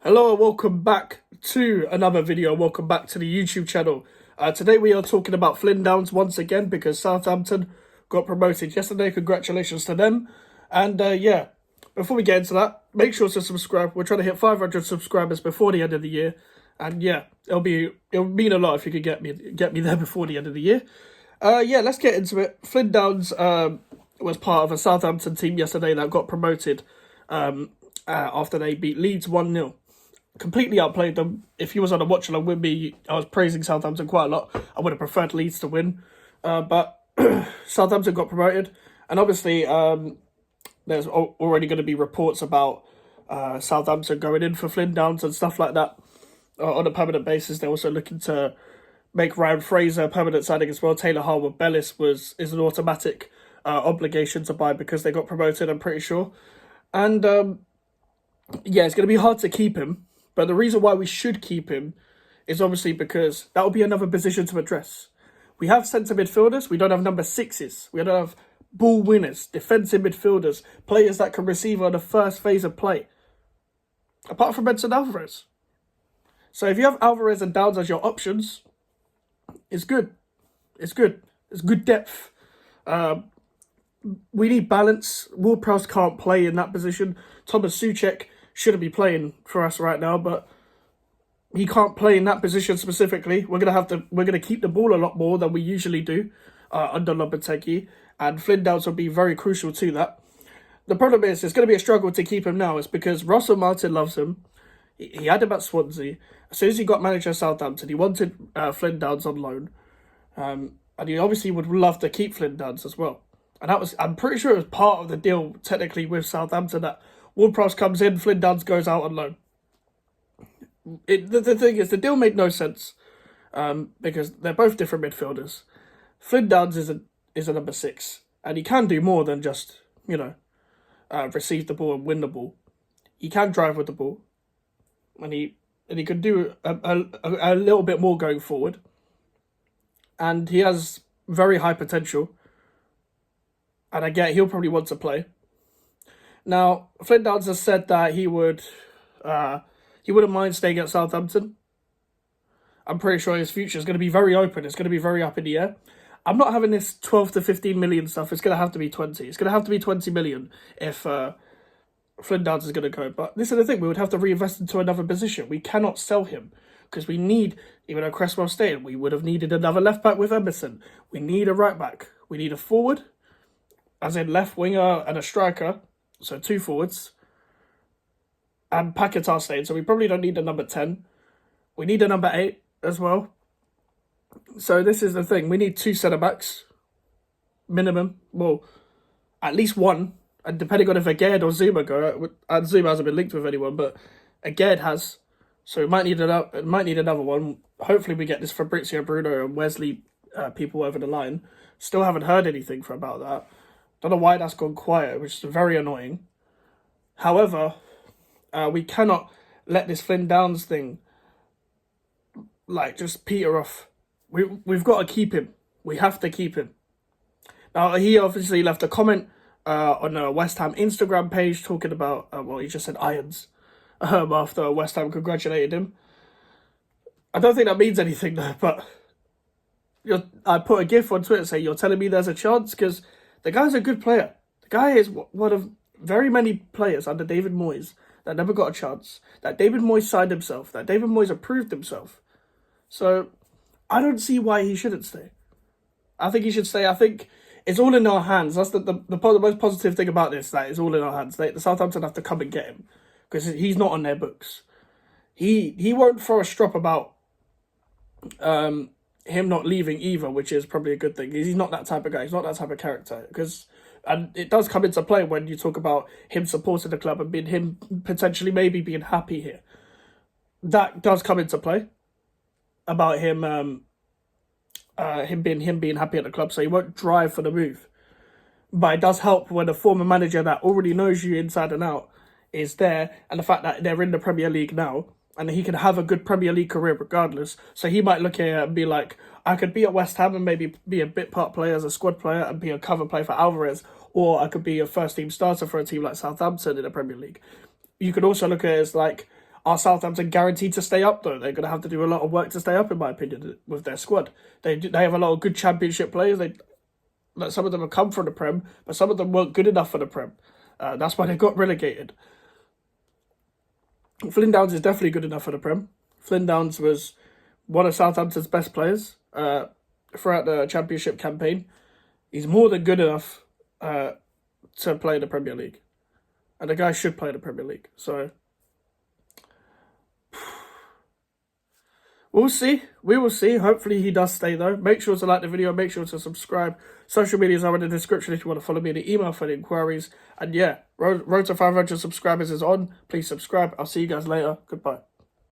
Hello and welcome back to another video. Welcome back to the YouTube channel. Today we are talking about Flynn Downs once again because Southampton got promoted yesterday. Congratulations to them. And yeah, before we get into that, make sure to subscribe. We're trying to hit 500 subscribers before the end of the year. And yeah, it'll mean a lot if you could get me there before the end of the year. Yeah, let's get into it. Flynn Downs was part of a Southampton team yesterday that got promoted after they beat Leeds 1-0. Completely outplayed them. If you was on a watch along with me, I was praising Southampton quite a lot. I would have preferred Leeds to win. But Southampton got promoted. And obviously, there's already going to be reports about Southampton going in for Flynn Downs and stuff like that on a permanent basis. They're also looking to make Ryan Fraser a permanent signing as well. Taylor Harwood-Bellis is an automatic obligation to buy because they got promoted, I'm pretty sure. And yeah, it's going to be hard to keep him. But the reason why we should keep him is obviously because that will be another position to address. We have centre midfielders. We don't have number sixes. We don't have ball winners, defensive midfielders, players that can receive on the first phase of play. Apart from Benson Alvarez. So if you have Alvarez and Downs as your options, it's good. It's good. It's good depth. We need balance. Ward-Prowse can't play in that position. Thomas Soucek shouldn't be playing for us right now, but he can't play in that position specifically. We're gonna keep the ball a lot more than we usually do under Lopetegui, and Flynn Downs will be very crucial to that. The problem is it's going to be a struggle to keep him now. It's because Russell Martin loves him. He had him at Swansea. As soon as he got manager of Southampton, he wanted Flynn Downs on loan, and he obviously would love to keep Flynn Downs as well. And I'm pretty sure it was part of the deal technically with Southampton that Ward-Prowse comes in, Flynn Downs goes out on loan. The thing is, the deal made no sense because they're both different midfielders. Flynn Downs is a number 6, and he can do more than just, receive the ball and win the ball. He can drive with the ball, and he could do a little bit more going forward. And he has very high potential, and I get he'll probably want to play. Now, Flynn Downs has said that he wouldn't mind staying at Southampton. I'm pretty sure his future is going to be very open. It's going to be very up in the air. I'm not having this 12 to 15 million stuff. It's going to have to be 20. It's going to have to be 20 million if Flynn Downs is going to go. But this is the thing. We would have to reinvest into another position. We cannot sell him because we need, even though Cresswell stayed, we would have needed another left back with Emerson. We need a right back. We need a forward, as in left winger and a striker. So 2 forwards. And Paquetá staying. So we probably don't need a number 10. We need a number 8 as well. So this is the thing. We need 2 centre-backs. Minimum. Well, at least 1. And depending on if Aged or Zuma go. And Zuma hasn't been linked with anyone. But Aged has. So we might need another one. Hopefully we get this Fabrizio Bruno and Wesley people over the line. Still haven't heard anything about that. Don't know why that's gone quiet, which is very annoying. However, we cannot let this Flynn Downs thing just peter off. We've got to keep him. We have to keep him. Now, he obviously left a comment on a West Ham Instagram page talking about, he just said irons after West Ham congratulated him. I don't think that means anything though, but I put a gif on Twitter saying, you're telling me there's a chance? Because the guy's a good player. The guy is one of very many players under David Moyes that never got a chance. That David Moyes signed himself. That David Moyes approved himself. So I don't see why he shouldn't stay. I think he should stay. I think it's all in our hands. That's the most positive thing about this. That it's all in our hands. The Southampton have to come and get him because he's not on their books. He won't throw a strop about him not leaving either, which is probably a good thing. He's not that type of guy. He's not that type of character. And it does come into play when you talk about him supporting the club and being him potentially maybe being happy here. That does come into play about him being happy at the club. So he won't drive for the move. But it does help when a former manager that already knows you inside and out is there, and the fact that they're in the Premier League now. And he can have a good Premier League career regardless. So he might look here and be like, I could be at West Ham and maybe be a bit part player as a squad player and be a cover player for Alvarez. Or I could be a first team starter for a team like Southampton in the Premier League. You could also look at it as like, Are Southampton guaranteed to stay up, though? They're going to have to do a lot of work to stay up, in my opinion, with their squad. They have a lot of good Championship players. Some of them have come from the Prem, but some of them weren't good enough for the Prem. That's why they got relegated. Flynn Downs is definitely good enough for the Prem. Flynn Downs was one of Southampton's best players throughout the Championship campaign. He's more than good enough to play in the Premier League. And the guy should play in the Premier League. So we'll see. We will see. Hopefully he does stay, though. Make sure to like the video. Make sure to subscribe. Social medias are in the description if you want to follow me. The email for the inquiries. And yeah, road to 500 subscribers is on. Please subscribe. I'll see you guys later. Goodbye.